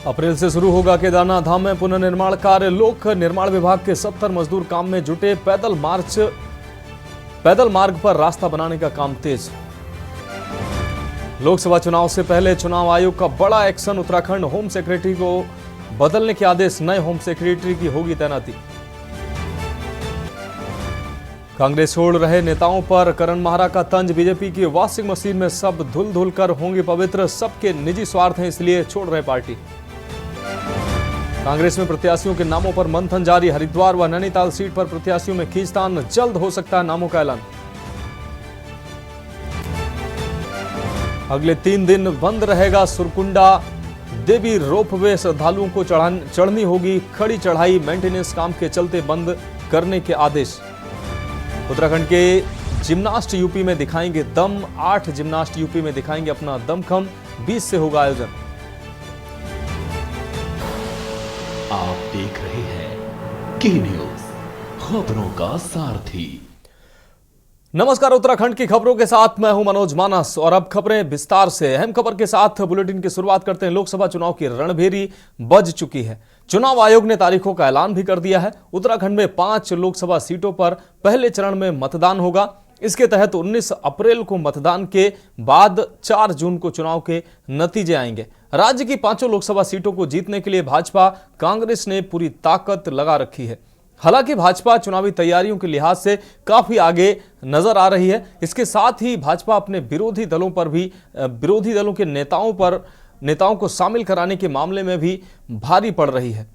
अप्रैल से शुरू होगा केदारनाथ धाम में पुनर्निर्माण कार्य। लोक निर्माण विभाग के 70 मजदूर काम में जुटे। पैदल मार्ग पर रास्ता बनाने का काम तेज। लोकसभा चुनाव से पहले चुनाव आयोग का बड़ा एक्शन। उत्तराखंड होम सेक्रेटरी को बदलने के आदेश। नए होम सेक्रेटरी की होगी तैनाती। कांग्रेस छोड़ रहे नेताओं पर करण माहरा का तंज। बीजेपी की वॉशिंग मशीन में सब धुल धुल कर होंगे पवित्र। सबके निजी स्वार्थ हैं इसलिए छोड़ रहे पार्टी। कांग्रेस में प्रत्याशियों के नामों पर मंथन जारी। हरिद्वार व नैनीताल सीट पर प्रत्याशियों में खींचतान। जल्द हो सकता है नामों का ऐलान। अगले 3 दिन बंद रहेगा सुरकुंडा देवी रोपवे। श्रद्धालुओं को चढ़नी होगी खड़ी चढ़ाई। मेंटेनेंस काम के चलते बंद करने के आदेश। उत्तराखंड के जिम्नास्ट यूपी में दिखाएंगे दम। 8 जिम्नास्ट यूपी में दिखाएंगे अपना दमखम। 20 से होगा आयोजन। आप देख रहे हैं की न्यूज, खबरों का सारथी। नमस्कार, उत्तराखंड की खबरों के साथ मैं हूं मनोज मानस और अब खबरें विस्तार से। अहम खबर के साथ बुलेटिन की शुरुआत करते हैं। लोकसभा चुनाव की रणभेरी बज चुकी है। चुनाव आयोग ने तारीखों का ऐलान भी कर दिया है। उत्तराखंड में 5 लोकसभा सीटों पर पहले चरण में मतदान होगा। इसके तहत 19 अप्रैल को मतदान के बाद 4 जून को चुनाव के नतीजे आएंगे। राज्य की 5 लोकसभा सीटों को जीतने के लिए भाजपा कांग्रेस ने पूरी ताकत लगा रखी है। हालांकि भाजपा चुनावी तैयारियों के लिहाज से काफी आगे नजर आ रही है। इसके साथ ही भाजपा अपने विरोधी दलों के नेताओं को शामिल कराने के मामले में भी भारी पड़ रही है।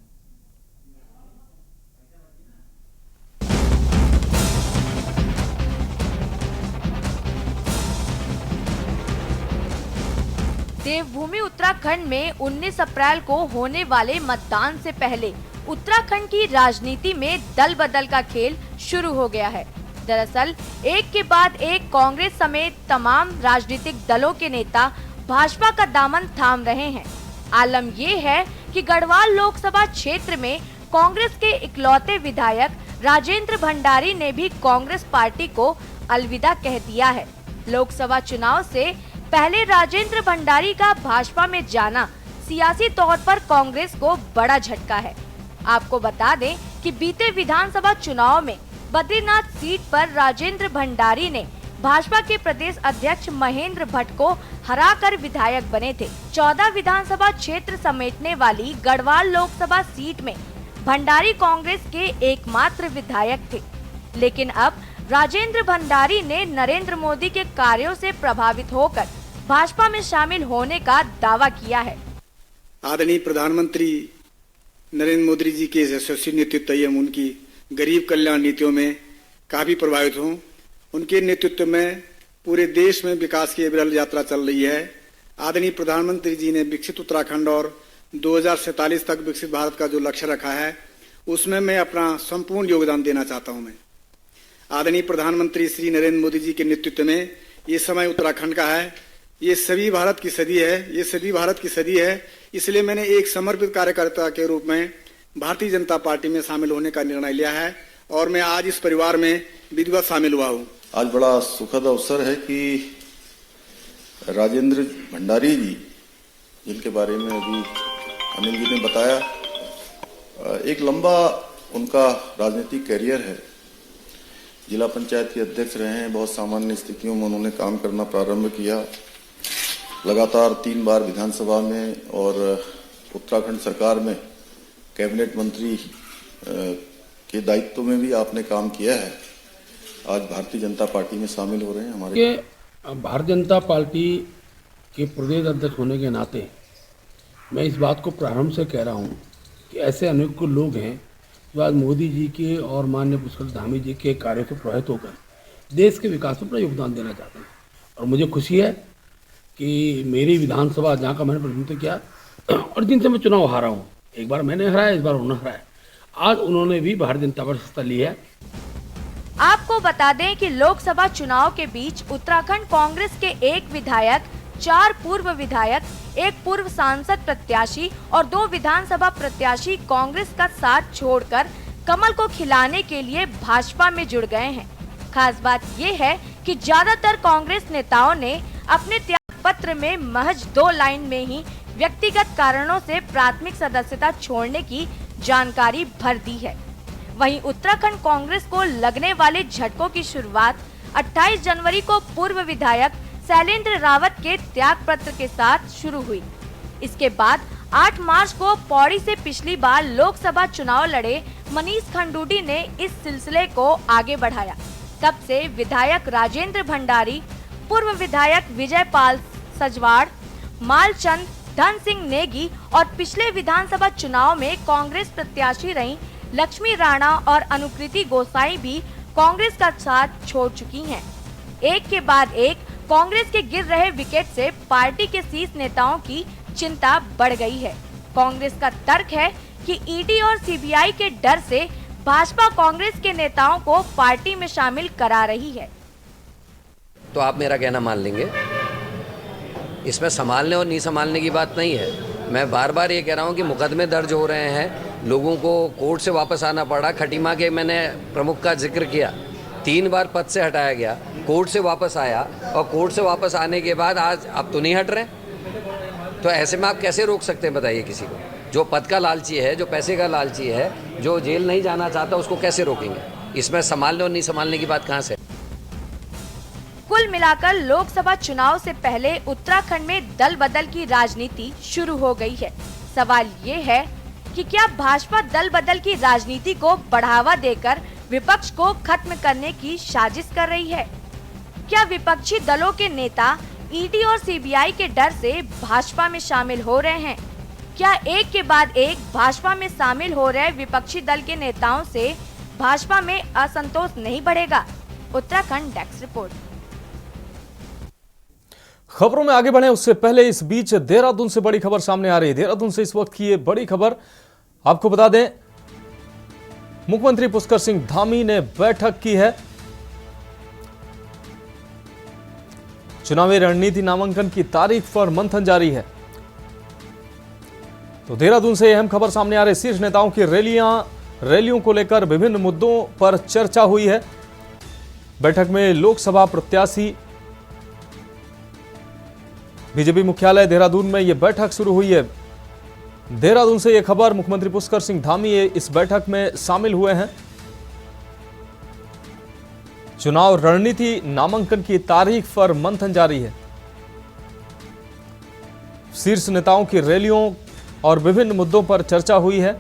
देवभूमि उत्तराखंड में 19 अप्रैल को होने वाले मतदान से पहले उत्तराखंड की राजनीति में दल बदल का खेल शुरू हो गया है। दरअसल एक के बाद एक कांग्रेस समेत तमाम राजनीतिक दलों के नेता भाजपा का दामन थाम रहे हैं। आलम ये है कि गढ़वाल लोकसभा क्षेत्र में कांग्रेस के इकलौते विधायक राजेंद्र भंडारी ने भी कांग्रेस पार्टी को अलविदा कह दिया है। लोकसभा चुनाव से पहले राजेंद्र भंडारी का भाजपा में जाना सियासी तौर पर कांग्रेस को बड़ा झटका है। आपको बता दें कि बीते विधानसभा चुनाव में बद्रीनाथ सीट पर राजेंद्र भंडारी ने भाजपा के प्रदेश अध्यक्ष महेंद्र भट्ट को हराकर विधायक बने थे। 14 विधानसभा क्षेत्र समेटने वाली गढ़वाल लोकसभा सीट में भंडारी कांग्रेस के एकमात्र विधायक थे। लेकिन अब राजेंद्र भंडारी ने नरेंद्र मोदी के कार्यों से प्रभावित होकर भाजपा में शामिल होने का दावा किया है। आदरणीय प्रधानमंत्री नरेंद्र मोदी जी के यशस्वी नेतृत्व एवं उनकी गरीब कल्याण नीतियों में काफी प्रभावित हूँ। उनके नेतृत्व में पूरे देश में विकास की विरल यात्रा चल रही है। आदरणीय प्रधानमंत्री जी ने विकसित उत्तराखंड और 2047 तक विकसित भारत का जो लक्ष्य रखा है उसमें मैं अपना संपूर्ण योगदान देना चाहता हूँ। मैं आदरणीय प्रधानमंत्री श्री नरेंद्र मोदी जी के नेतृत्व में ये समय उत्तराखंड का है। ये सभी भारत की सदी है। इसलिए मैंने एक समर्पित कार्यकर्ता के रूप में भारतीय जनता पार्टी में शामिल होने का निर्णय लिया है और मैं आज इस परिवार में विधिवत शामिल हुआ हूँ। आज बड़ा सुखद अवसर है कि राजेंद्र भंडारी जी, जिनके बारे में अभी अनिल जी ने बताया, एक लंबा उनका राजनीतिक कैरियर है। जिला पंचायत के अध्यक्ष रहे हैं। बहुत सामान्य स्थितियों में उन्होंने काम करना प्रारंभ किया। लगातार 3 बार विधानसभा में और उत्तराखंड सरकार में कैबिनेट मंत्री के दायित्व में भी आपने काम किया है। आज भारतीय जनता पार्टी में शामिल हो रहे हैं। हमारे भारतीय जनता पार्टी के प्रदेश अध्यक्ष होने के नाते मैं इस बात को प्रारंभ से कह रहा हूँ कि ऐसे अनेक लोग हैं जो आज मोदी जी के और माननीय पुष्कर धामी जी के कार्यों से प्रभावित होकर देश के विकास में अपना योगदान देना चाहते हैं। और मुझे खुशी है कि मेरी विधानसभा, जहाँ का मैंने प्रतिनिधित्व किया और जिनसे मैं चुनाव हारा हूँ, एक बार मैंने हराया, इस बार उन्होंने हराया, आज उन्होंने भी भारतीय जनता पार्टी से हिस्सा लिया है। आपको बता दें कि लोकसभा चुनाव के बीच उत्तराखंड कांग्रेस के 1 विधायक, 4 पूर्व विधायक, 1 पूर्व सांसद प्रत्याशी और 2 विधानसभा प्रत्याशी कांग्रेस का साथ छोड़कर कमल को खिलाने के लिए भाजपा में जुड़ गए हैं। खास बात ये है कि ज्यादातर कांग्रेस नेताओं ने अपने त्याग पत्र में महज 2 लाइन में ही व्यक्तिगत कारणों से प्राथमिक सदस्यता छोड़ने की जानकारी भर दी है। वहीं उत्तराखंड कांग्रेस को लगने वाले झटकों की शुरुआत 28 जनवरी को पूर्व विधायक शैलेंद्र रावत के त्याग पत्र के साथ शुरू हुई। इसके बाद 8 मार्च को पौड़ी से पिछली बार लोकसभा चुनाव लड़े मनीष खंडूडी ने इस सिलसिले को आगे बढ़ाया। तब से विधायक राजेंद्र भंडारी, पूर्व विधायक विजय पाल सजवाड़, मालचंद, धन सिंह नेगी और पिछले विधानसभा चुनाव में कांग्रेस प्रत्याशी रही लक्ष्मी राणा और अनुकृति गोसाई भी कांग्रेस का साथ छोड़ चुकी हैं। एक के बाद एक कांग्रेस के गिर रहे विकेट से पार्टी के शीर्ष नेताओं की चिंता बढ़ गई है। कांग्रेस का तर्क है कि ईडी और सीबीआई के डर से भाजपा कांग्रेस के नेताओं को पार्टी में शामिल करा रही है। तो आप मेरा कहना मान लेंगे, इसमें संभालने और नहीं संभालने की बात नहीं है। मैं बार बार ये कह रहा हूँ कि मुकदमे दर्ज हो रहे हैं, लोगों को कोर्ट से वापस आना पड़ा। खटीमा के मैंने प्रमुख का जिक्र किया, 3 बार पद से हटाया गया, कोर्ट से वापस आया और कोर्ट से वापस आने के बाद आज आप तो नहीं हट रहे। तो ऐसे में आप कैसे रोक सकते हैं बताइए किसी को? जो पद का लालची है, जो पैसे का लालची है, जो जेल नहीं जाना चाहता, उसको कैसे रोकेंगे? इसमें संभालने और नहीं संभालने की बात कहाँ से? कुल मिलाकर लोकसभा चुनाव से पहले उत्तराखंड में दल बदल की राजनीति शुरू हो गई है। सवाल ये है कि क्या भाजपा दल बदल की राजनीति को बढ़ावा देकर विपक्ष को खत्म करने की साजिश कर रही है? क्या विपक्षी दलों के नेता ईडी और सीबीआई के डर से भाजपा में शामिल हो रहे हैं? क्या एक के बाद एक भाजपा में शामिल हो रहे विपक्षी दल के नेताओं से भाजपा में असंतोष नहीं बढ़ेगा? Uttarakhand desk report. खबरों में आगे बढ़े उससे पहले इस बीच देहरादून से बड़ी खबर सामने आ रही है। देहरादून से इस वक्त की ये बड़ी खबर आपको बता दें, मुख्यमंत्री पुष्कर सिंह धामी ने बैठक की है। चुनावी रणनीति नामांकन की तारीख पर मंथन जारी है। तो देहरादून से अहम खबर सामने आ रही है। शीर्ष नेताओं की रैलियों को लेकर विभिन्न मुद्दों पर चर्चा हुई है। बैठक में लोकसभा प्रत्याशी बीजेपी मुख्यालय देहरादून में यह बैठक शुरू हुई है। देहरादून से यह खबर, मुख्यमंत्री पुष्कर सिंह धामी इस बैठक में शामिल हुए हैं। चुनाव रणनीति नामांकन की तारीख पर मंथन जारी है। शीर्ष नेताओं की रैलियों और विभिन्न मुद्दों पर चर्चा हुई है।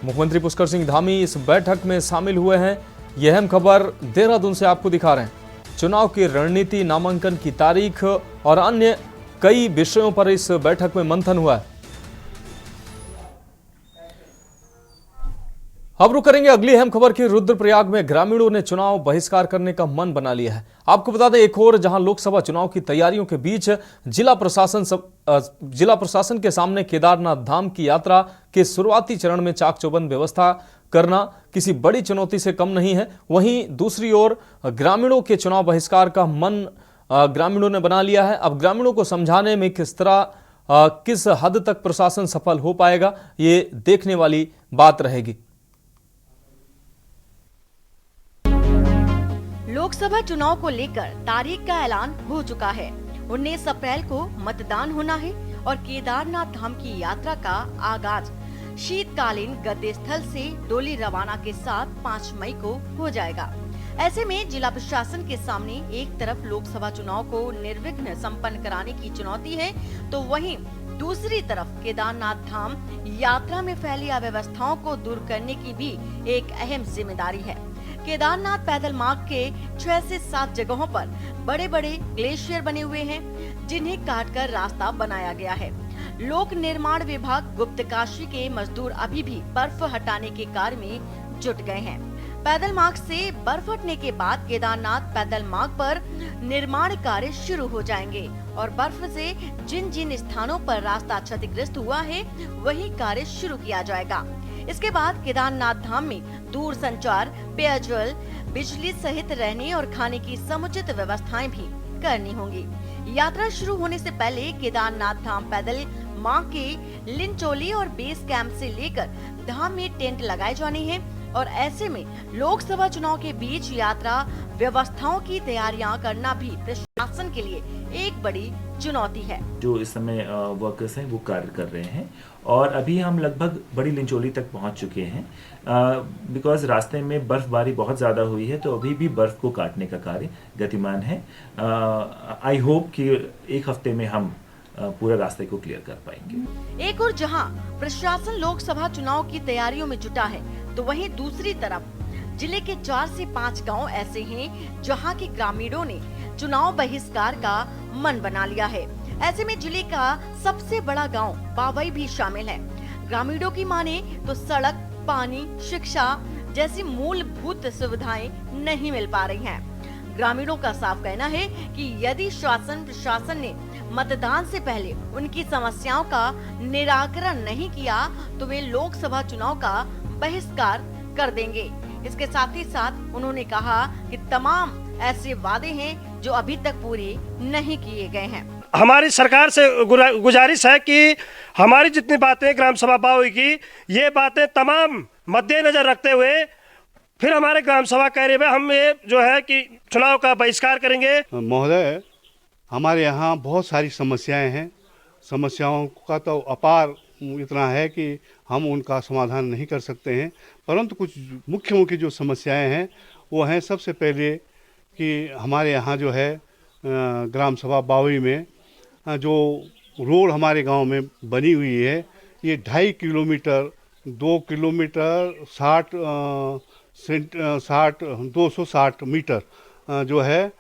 मुख्यमंत्री पुष्कर सिंह धामी इस बैठक में शामिल हुए हैं। यह अहम खबर देहरादून से आपको दिखा रहे हैं। चुनाव की रणनीति, नामांकन की तारीख और अन्य कई विषयों पर इस बैठक में मंथन हुआ है। अब रुक करेंगे अगली अहम खबर की। रुद्रप्रयाग में ग्रामीणों ने चुनाव बहिष्कार करने का मन बना लिया है। आपको बता दें, एक और जहां लोकसभा चुनाव की तैयारियों के बीच जिला प्रशासन के सामने केदारनाथ धाम की यात्रा के शुरुआती चरण में चाक चौबंद व्यवस्था करना किसी बड़ी चुनौती से कम नहीं है, वहीं दूसरी ओर ग्रामीणों के चुनाव बहिष्कार का मन ग्रामीणों ने बना लिया है। अब ग्रामीणों को समझाने में किस हद तक प्रशासन सफल हो पाएगा, ये देखने वाली बात रहेगी। लोकसभा चुनाव को लेकर तारीख का ऐलान हो चुका है। 19 अप्रैल को मतदान होना है और केदारनाथ धाम की यात्रा का आगाज शीतकालीन गद्य स्थल से डोली रवाना के साथ 5 मई को हो जाएगा। ऐसे में जिला प्रशासन के सामने एक तरफ लोकसभा चुनाव को निर्विघ्न संपन्न कराने की चुनौती है, तो वहीं दूसरी तरफ केदारनाथ धाम यात्रा में फैली अव्यवस्थाओं को दूर करने की भी एक अहम जिम्मेदारी है। केदारनाथ पैदल मार्ग के 6 से 7 जगहों पर बड़े बड़े ग्लेशियर बने हुए हैं, जिन्हें काटकर रास्ता बनाया गया है। लोक निर्माण विभाग गुप्तकाशी के मजदूर अभी भी बर्फ हटाने के कार्य में जुट गए हैं। पैदल मार्ग से बर्फ हटने के बाद केदारनाथ पैदल मार्ग पर निर्माण कार्य शुरू हो जाएंगे और बर्फ से जिन जिन स्थानों पर रास्ता क्षतिग्रस्त हुआ है वही कार्य शुरू किया जाएगा। इसके बाद केदारनाथ धाम में दूर संचार, पेयजल, बिजली सहित रहने और खाने की समुचित व्यवस्थाएं भी करनी होंगी। यात्रा शुरू होने से पहले केदारनाथ धाम पैदल मार्ग के लिंचोली और बेस कैंप से लेकर धाम में टेंट लगाए जाने हैं और ऐसे में लोकसभा चुनाव के बीच यात्रा व्यवस्थाओं की तैयारियां करना भी प्रशासन प्रशासन के लिए एक बड़ी चुनौती है। जो इस समय वर्कर्स हैं वो कार्य कर रहे हैं और अभी हम लगभग बड़ी लिंचोली तक पहुंच चुके हैं बिकॉज रास्ते में बर्फबारी बहुत ज़्यादा हुई है, तो अभी भी बर्फ को काटने का कार्य गतिमान है। आई होप कि एक हफ्ते में हम पूरे रास्ते को क्लियर कर पाएंगे। एक और जहां प्रशासन लोकसभा चुनाव की तैयारियों में जुटा है, तो वहीं दूसरी तरफ जिले के 4 से 5 गांव ऐसे हैं जहां के ग्रामीणों ने चुनाव बहिष्कार का मन बना लिया है। ऐसे में जिले का सबसे बड़ा गांव बावई भी शामिल है। ग्रामीणों की माने तो सड़क, पानी, शिक्षा जैसी मूलभूत सुविधाएं नहीं मिल पा रही हैं। ग्रामीणों का साफ कहना है कि यदि शासन प्रशासन ने मतदान से पहले उनकी समस्याओं का निराकरण नहीं किया तो वे लोकसभा चुनाव का बहिष्कार कर देंगे। इसके साथ ही साथ उन्होंने कहा कि तमाम ऐसे वादे हैं जो अभी तक पूरे नहीं किए गए हैं। हमारी सरकार से गुजारिश है कि हमारी जितनी बातें ग्राम सभा बावई की, ये बातें तमाम मद्देनजर रखते हुए फिर हमारे ग्राम सभा कार्य में हम ये जो है कि चुनाव का बहिष्कार करेंगे। महोदय, हमारे यहाँ बहुत सारी समस्याएं हैं। समस्याओं का तो अपार इतना है कि हम उनका समाधान नहीं कर सकते हैं, परंतु कुछ मुख्य जो समस्याएं हैं वो हैं, सबसे पहले कि हमारे यहाँ जो है ग्राम सभा बावई में जो रोड हमारे गांव में बनी हुई है, ये 2.5 किलोमीटर 2 किलोमीटर 260 मीटर जो है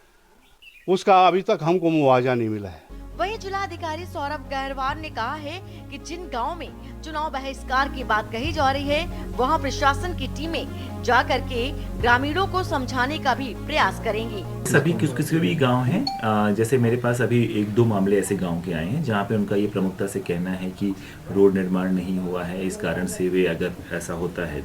उसका अभी तक हमको मुआवजा नहीं मिला है। वहीं जिलाधिकारी सौरभ गहरवार ने कहा है कि जिन गांव में चुनाव बहिष्कार की बात कही जा रही है, वहां प्रशासन की टीमें जाकर के ग्रामीणों को समझाने का भी प्रयास करेंगी। सभी किसी भी गांव हैं, जैसे मेरे पास अभी 1-2 मामले ऐसे गांव के आए हैं जहां पे उनका ये प्रमुखता से कहना है कि रोड निर्माण नहीं हुआ है, इस कारण से वे अगर ऐसा होता है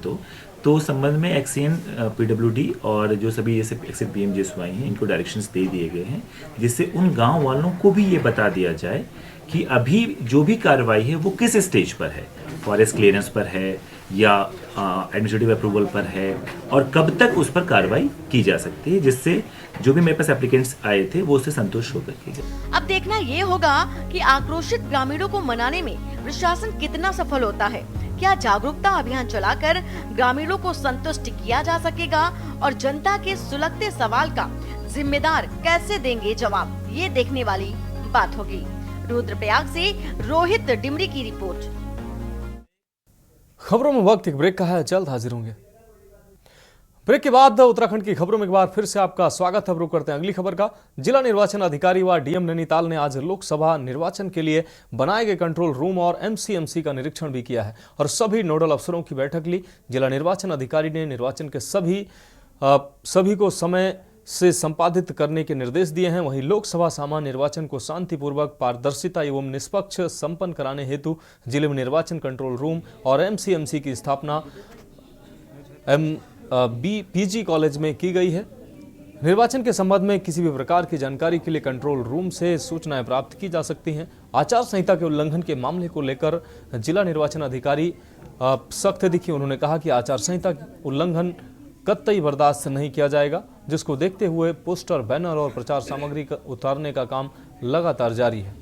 तो संबंध में एक्सीएन, पीडब्ल्यूडी और जो सभी जैसे एक्सिट पीएमजेएसवाई हैं, इनको डायरेक्शंस दे दिए गए हैं, जिससे उन गांव वालों को भी ये बता दिया जाए कि अभी जो भी कार्रवाई है वो किस स्टेज पर है, फॉरेस्ट क्लियरेंस पर है या एडमिनिस्ट्रेटिव अप्रूवल पर है और कब तक उस पर कार्रवाई की जा सकती है, जिससे जो भी मेरे पास एप्लीकेंट्स आए थे वो उससे संतुष्ट होकर के गए। अब देखना ये होगा कि आक्रोशित ग्रामीणों को मनाने में प्रशासन कितना सफल होता है। क्या जागरूकता अभियान चलाकर ग्रामीणों को संतुष्ट किया जा सकेगा और जनता के सुलगते सवाल का जिम्मेदार कैसे देंगे जवाब, ये देखने वाली बात होगी। रुद्रप्रयाग से रोहित डिमरी की रिपोर्ट। खबरों में वक्त एक ब्रेक का है, जल्द हाजिर होंगे। ब्रेक के बाद उत्तराखंड की खबरों में एक बार फिर से आपका स्वागत है। रुक करते हैं अगली खबर का। जिला निर्वाचन अधिकारी व डीएम नैनीताल ने आज लोकसभा निर्वाचन के लिए बनाए गए कंट्रोल रूम और एमसीएमसी का निरीक्षण भी किया है और सभी नोडल अफसरों की बैठक ली। जिला निर्वाचन अधिकारी ने निर्वाचन के सभी को समय से संपादित करने के निर्देश दिए हैं। वहीं लोकसभा सामान्य निर्वाचन को शांतिपूर्वक, पारदर्शिता एवं निष्पक्ष संपन्न कराने हेतु जिले में निर्वाचन कंट्रोल रूम और एमसीएमसी की स्थापना पीजी कॉलेज में की गई है। निर्वाचन के संबंध में किसी भी प्रकार की जानकारी के लिए कंट्रोल रूम से सूचनाएं प्राप्त की जा सकती हैं। आचार संहिता के उल्लंघन के मामले को लेकर जिला निर्वाचन अधिकारी सख्त दिखी। उन्होंने कहा कि आचार संहिता उल्लंघन कतई बर्दाश्त नहीं किया जाएगा, जिसको देखते हुए पोस्टर, बैनर और प्रचार सामग्री उतारने का काम लगातार जारी है।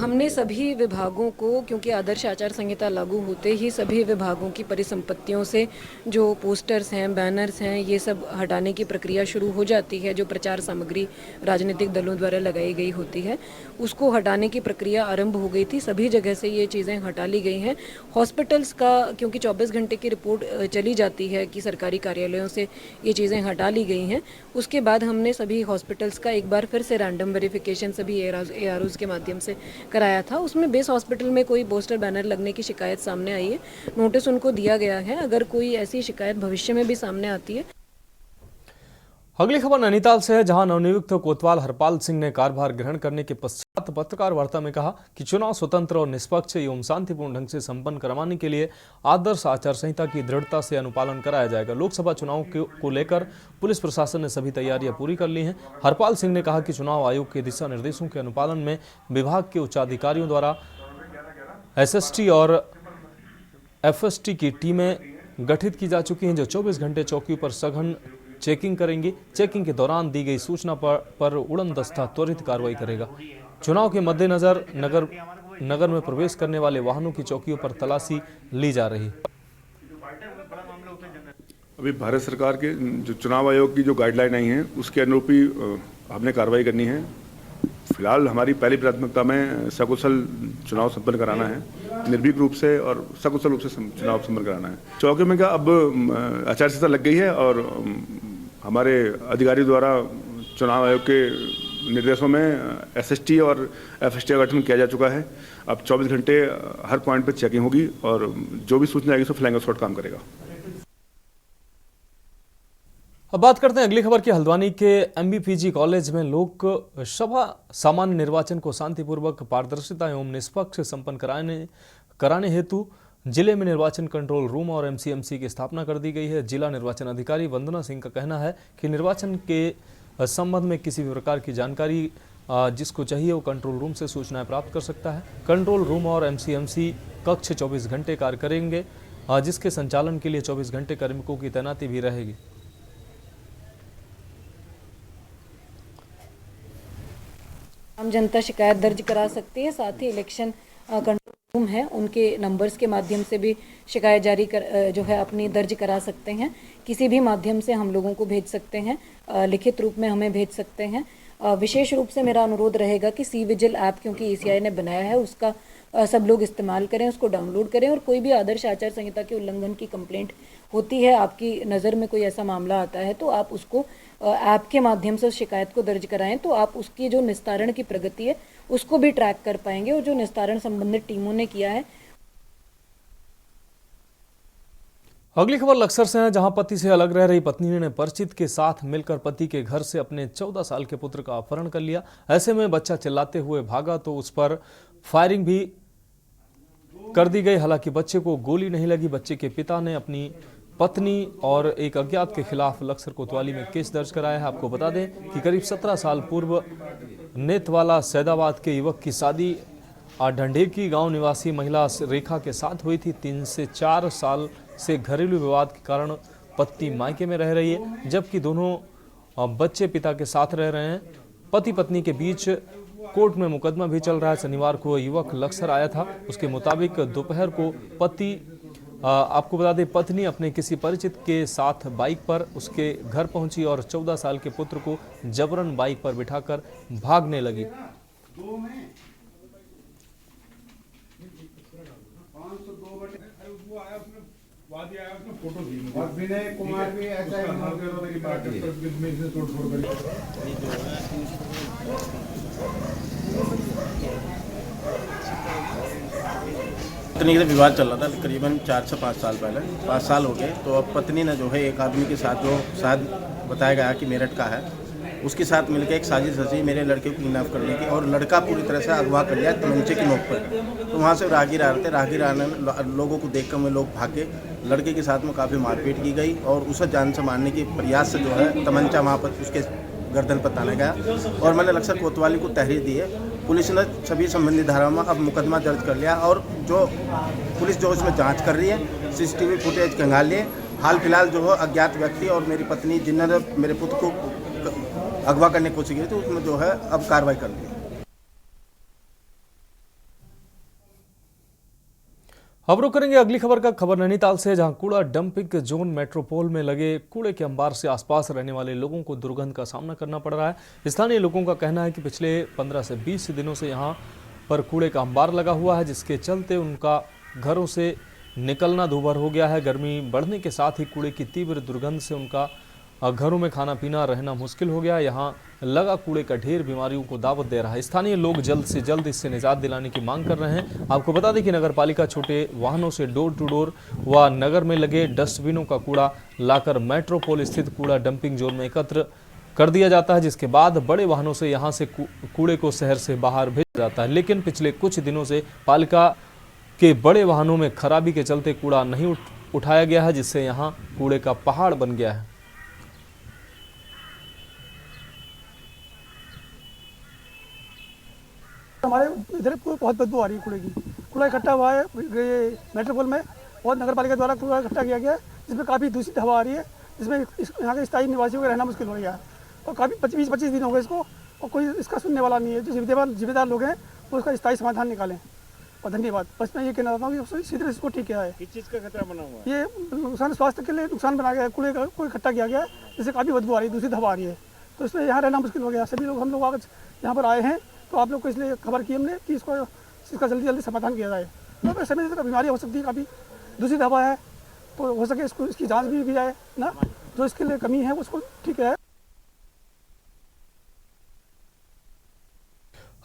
हमने सभी विभागों को, क्योंकि आदर्श आचार संहिता लागू होते ही सभी विभागों की परिसंपत्तियों से जो पोस्टर्स हैं, बैनर्स हैं, ये सब हटाने की प्रक्रिया शुरू हो जाती है। जो प्रचार सामग्री राजनीतिक दलों द्वारा लगाई गई होती है, उसको हटाने की प्रक्रिया आरंभ हो गई थी। सभी जगह से ये चीज़ें हटा ली गई हैं। हॉस्पिटल्स का, क्योंकि 24 घंटे की रिपोर्ट चली जाती है कि सरकारी कार्यालयों से ये चीज़ें हटा ली गई हैं, उसके बाद हमने सभी हॉस्पिटल्स का एक बार फिर से रैंडम वेरिफिकेशन सभी AROs के माध्यम से कराया था। उसमें बेस हॉस्पिटल में कोई पोस्टर, बैनर लगने की शिकायत सामने आई है, नोटिस उनको दिया गया है। अगर कोई ऐसी शिकायत भविष्य में भी सामने आती है। अगली खबर नैनीताल से है, जहां नवनियुक्त कोतवाल हरपाल सिंह ने कार्यभार ग्रहण करने के पश्चात पत्रकार वार्ता में कहा कि चुनाव स्वतंत्र और निष्पक्ष एवं शांतिपूर्ण ढंग से संपन्न करवाने के लिए आदर्श आचार संहिता की दृढ़ता से अनुपालन कराया जाएगा। लोकसभा चुनाव को लेकर पुलिस प्रशासन ने सभी तैयारियां पूरी कर ली हैं। हरपाल सिंह ने कहा कि चुनाव आयोग के दिशा निर्देशों के अनुपालन में विभाग के उच्चाधिकारियों द्वारा SST और FST की टीमें गठित की जा चुकी हैं, जो 24 घंटे चौकी पर सघन चेकिंग करेंगी। चेकिंग के दौरान दी गई सूचना पर उड़न दस्ता त्वरित कार्रवाई करेगा। चुनाव के मद्देनजर नगर में प्रवेश करने वाले वाहनों की चौकियों पर तलाशी ली जा रही है। अभी भारत सरकार के जो चुनाव आयोग की जो गाइडलाइन आई हैं उसके अनुरूप ही हमने कार्रवाई करनी है। फिलहाल हमारी पहली प्राथमिकता में सकुशल चुनाव संपन्न कराना है, निर्भीक रूप से और सकुशल रूप से चुनाव संपन्न कराना है। चौकी में क्या अब आचार संहिता लग गई है और हमारे अधिकारी द्वारा चुनाव आयोग के निर्देशों में एसएसटी और एफएसटी का गठन किया जा चुका है। अब 24 घंटे हर पॉइंट पर चेकिंग होगी और जो भी सूचना आएगी तो फ्लाइंग स्क्वाड काम करेगा। अब बात करते हैं अगली खबर की। हल्द्वानी के एमबीपीजी कॉलेज में लोक सभा सामान्य निर्वाचन को शांतिपूर्वक, पारदर्शिता एवं निष्पक्ष संपन्न कराने हेतु जिले में निर्वाचन कंट्रोल रूम और एमसीएमसी की स्थापना कर दी गई है। जिला निर्वाचन अधिकारी वंदना सिंह का कहना है कि निर्वाचन के संबंध में किसी भी प्रकार की जानकारी जिसको चाहिए वो कंट्रोल रूम से सूचनाएं प्राप्त कर सकता है। कंट्रोल रूम और एमसीएमसी कक्ष 24 घंटे कार्य करेंगे, जिसके संचालन के लिए 24 घंटे कार्मिकों की तैनाती भी रहेगी। आम जनता शिकायत दर्ज करा सकती है। साथ ही इलेक्शन कंट्रोल रूम है, उनके नंबर्स के माध्यम से भी शिकायत जो है अपनी दर्ज करा सकते हैं। किसी भी माध्यम से हम लोगों को भेज सकते हैं, लिखित रूप में हमें भेज सकते हैं। विशेष रूप से मेरा अनुरोध रहेगा कि सी विजिल ऐप, क्योंकि ईसीआई ने बनाया है, उसका सब लोग इस्तेमाल करें, उसको डाउनलोड करें। और कोई भी आदर्श आचार संहिता के उल्लंघन की कंप्लेंट होती है, आपकी नज़र में कोई ऐसा मामला आता है, तो आप उसको ऐप के माध्यम से उस शिकायत को दर्ज कराएं, तो आप उसकी जो निस्तारण की प्रगति है उसको भी ट्रैक कर पाएंगे। और जो निस्तारण संबंधित टीमों ने किया है। अगली खबर लक्सर से है, जहां पति से अलग रह रही पत्नी ने परिचित के साथ मिलकर पति के घर से अपने 14 साल के पुत्र का अपहरण कर लिया। ऐसे में बच्चा चिल्लाते हुए भागा तो उस पर फायरिंग भी कर दी गई। हालांकि बच्चे को गोली नहीं लगी। बच्चे के पिता ने अपनी पत्नी और एक अज्ञात के खिलाफ लक्सर कोतवाली में केस दर्ज कराया है। आपको बता दें कि करीब 17 साल पूर्व नेतवाला सैदाबाद के युवक की शादी ढंढेकी गांव निवासी महिला रेखा के साथ हुई थी। 3 से 4 साल से घरेलू विवाद के कारण पत्नी मायके में रह रही है, जबकि दोनों बच्चे पिता के साथ रह रहे हैं। पति पत्नी के बीच कोर्ट में मुकदमा भी चल रहा है। शनिवार को युवक लक्सर आया था। उसके मुताबिक दोपहर को आपको बता दें पत्नी अपने किसी परिचित के साथ बाइक पर उसके घर पहुंची और 14 साल के पुत्र को जबरन बाइक पर बिठाकर भागने लगी। विनय कुमार भी ऐसा पत्नी का विवाद चल रहा था करीबन 4 से 5 साल पहले। 5 साल हो गए तो अब पत्नी ने जो है एक आदमी के साथ जो शायद बताया गया कि मेरठ का है, उसके साथ मिलकर एक साजिश रची मेरे लड़के को किडनैप करने की, और लड़का पूरी तरह से अगवा कर लिया तमंचे की नोक पर। तो वहाँ से राहगीर आ रहे थे, राहगीर आने लोगों को देखकर में लोग भागे। लड़के के साथ में काफ़ी मारपीट की गई और उसे जान से मारने की प्रयास से जो है तमंचा वहाँ पर उसके गर्दन पर ताना गया और मैंने लक्सर कोतवाली को तहरीर दी है। पुलिस ने सभी संबंधित धाराओं में अब मुकदमा दर्ज कर लिया और जो पुलिस जो उसमें जांच कर रही है, सीसीटीवी फुटेज खंगाल लिए। हाल फिलहाल जो है अज्ञात व्यक्ति और मेरी पत्नी जिन्होंने मेरे पुत्र को अगवा करने की कोशिश की, तो उसमें जो है अब कार्रवाई कर ली। अब रुक करेंगे अगली खबर का। खबर नैनीताल से, जहां कूड़ा डंपिंग जोन मेट्रोपोल में लगे कूड़े के अंबार से आसपास रहने वाले लोगों को दुर्गंध का सामना करना पड़ रहा है। स्थानीय लोगों का कहना है कि पिछले 15 से 20 दिनों से यहां पर कूड़े का अंबार लगा हुआ है, जिसके चलते उनका घरों से निकलना दूभर हो गया है। गर्मी बढ़ने के साथ ही कूड़े की तीव्र दुर्गंध से उनका घरों में खाना पीना रहना मुश्किल हो गया। यहाँ लगा कूड़े का ढेर बीमारियों को दावत दे रहा है। स्थानीय लोग जल्द से जल्द इससे निजात दिलाने की मांग कर रहे हैं। आपको बता दें कि नगर पालिका छोटे वाहनों से डोर टू डोर व नगर में लगे डस्टबिनों का कूड़ा लाकर मेट्रोपोल स्थित कूड़ा डंपिंग जोन में एकत्र कर दिया जाता है, जिसके बाद बड़े वाहनों से यहाँ से कूड़े को शहर से बाहर भेजा जाता है। लेकिन पिछले कुछ दिनों से पालिका के बड़े वाहनों में खराबी के चलते कूड़ा नहीं उठाया गया है, जिससे यहाँ कूड़े का पहाड़ बन गया है। हमारे इधर बहुत बदबू आ रही है कूड़े की। कूड़ा इकट्ठा हुआ है ये मेट्रोपोल में, और नगर पालिका द्वारा कूड़ा इकट्ठा किया गया है, जिसमें काफ़ी दूषित हवा आ रही है। जिसमें यहाँ के स्थायी निवासियों का रहना मुश्किल हो गया है और काफ़ी 20-25 दिन हो गए इसको और कोई इसका सुनने वाला नहीं है। जो जिम्मेदार लोग हैं वो उसका स्थायी समाधान निकालें और धन्यवाद। बस मैं ये कहना चाहता हूँ कि सीधे इसको ठीक किया है। किस चीज़ का खतरा बना हुआ है? ये नुकसान स्वास्थ्य के लिए नुकसान बना गया है, कूड़े को इकट्ठा किया गया है जिससे काफ़ी बदबू आ रही है, दूषित हवा आ रही है, तो इसमें यहाँ रहना मुश्किल हो गया। सभी लोग हम लोग आज यहाँ पर आए हैं तो आप लोग को इसलिए खबर की हमने कि इसका जल्दी समाधान किया जाए। तो समय से बीमारी हो सकती है, काफ़ी दूषित हवा है, तो हो सके इसकी जाँच भी की जाए ना, जो इसके लिए कमी है उसको ठीक है।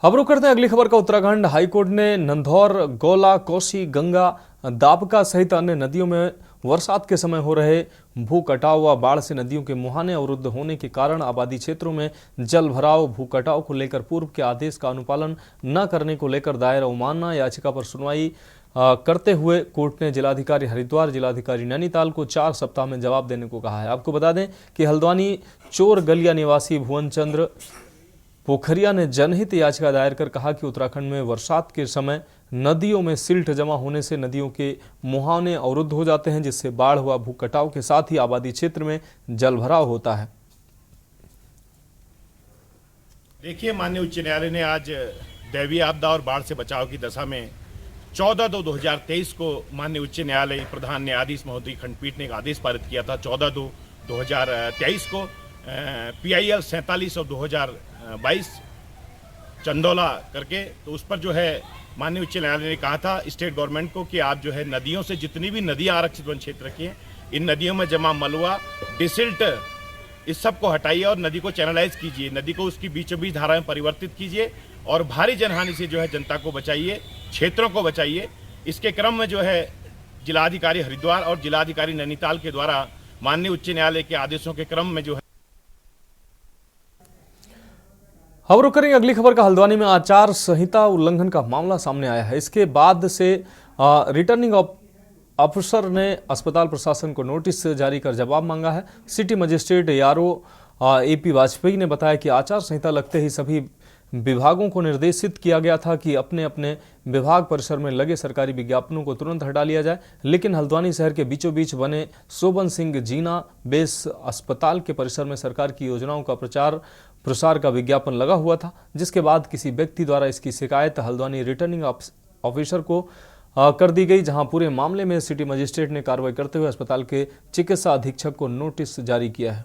अब रुक करते हैं अगली खबर का। उत्तराखंड हाईकोर्ट ने नंधौर, गौला, कोसी, गंगा, दाबका सहित अन्य नदियों में बरसात के समय हो रहे भू कटाव व बाढ़ से नदियों के मुहाने अवरुद्ध होने के कारण आबादी क्षेत्रों में जल भराव, भू कटाव को लेकर पूर्व के आदेश का अनुपालन न करने को लेकर दायर अवमानना याचिका पर सुनवाई करते हुए कोर्ट ने जिलाधिकारी हरिद्वार, जिलाधिकारी नैनीताल को 4 सप्ताह में जवाब देने को कहा है। आपको बता दें कि हल्द्वानी चोर गलिया निवासी भुवन चंद्र पोखरिया ने जनहित याचिका दायर कर कहा कि उत्तराखंड में बरसात के समय नदियों में सिल्ट जमा होने से नदियों के मुहाने अवरुद्ध हो जाते हैं, जिससे बाढ़ व भू कटाव के साथ ही आबादी क्षेत्र में जलभराव होता है। देखिए, माननीय उच्च न्यायालय ने आज दैवीय आपदा और बाढ़ से बचाव की दशा में 14/2/2023 को माननीय उच्च न्यायालय प्रधान न्यायाधीश महोदय खंडपीठ ने एक आदेश पारित किया था 14/2/2023 को PIL 47/2022 चंदौला करके, तो उस पर जो है माननीय उच्च न्यायालय ने कहा था स्टेट गवर्नमेंट को कि आप जो है नदियों से जितनी भी नदियां आरक्षित वन क्षेत्र की हैं, इन नदियों में जमा मलबा, डिसिल्ट, इस सब को हटाइए और नदी को चैनलाइज कीजिए, नदी को उसकी बीचों बीच धारा में परिवर्तित कीजिए और भारी जनहानि से जो है जनता को बचाइए, क्षेत्रों को बचाइए। इसके क्रम में जो है जिलाधिकारी हरिद्वार और जिलाधिकारी नैनीताल के द्वारा माननीय उच्च न्यायालय के आदेशों के क्रम में जो है। अब रुक करेंगे अगली खबर का। हल्द्वानी में आचार संहिता उल्लंघन का मामला सामने आया है। इसके बाद से रिटर्निंग ऑफिसर ने अस्पताल प्रशासन को नोटिस जारी कर जवाब मांगा है। City magistrate ARO AP Vajpayee ने बताया कि आचार संहिता लगते ही सभी विभागों को निर्देशित किया गया था कि अपने अपने विभाग परिसर में लगे सरकारी विज्ञापनों को तुरंत हटा लिया जाए, लेकिन हल्द्वानी शहर के बीचों बीच बने शोभन सिंह जीना बेस अस्पताल के परिसर में सरकार की योजनाओं का प्रसार का विज्ञापन लगा हुआ था, जिसके बाद किसी व्यक्ति द्वारा इसकी शिकायत हल्द्वानी रिटर्निंग ऑफिसर को कर दी गई, जहां पूरे मामले में सिटी मजिस्ट्रेट ने कार्रवाई करते हुए अस्पताल के चिकित्सा अधीक्षक को नोटिस जारी किया है।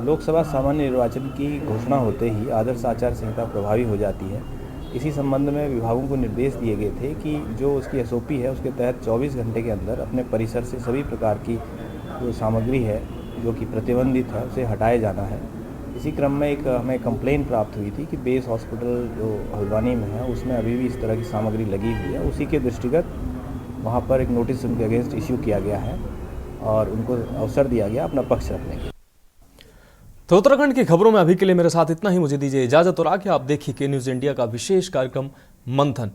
लोकसभा सामान्य निर्वाचन की घोषणा होते ही आदर्श आचार संहिता प्रभावी हो जाती है। इसी संबंध में विभागों को निर्देश दिए गए थे कि जो उसकी SOP है उसके तहत 24 घंटे के अंदर अपने परिसर से सभी प्रकार की जो सामग्री है जो कि प्रतिबंधित है उसे हटाए जाना है। इसी क्रम में एक हमें कंप्लेंट प्राप्त हुई थी कि बेस हॉस्पिटल जो हल्द्वानी में है उसमें अभी भी इस तरह की सामग्री लगी हुई है। उसी के दृष्टिगत वहाँ पर एक नोटिस उनके अगेंस्ट इश्यू किया गया है और उनको अवसर दिया गया अपना पक्ष रखने के। तो उत्तराखंड की खबरों में अभी के लिए मेरे साथ इतना ही। मुझे दीजिए इजाजत और आगे आप देखिए के न्यूज़ इंडिया का विशेष कार्यक्रम मंथन।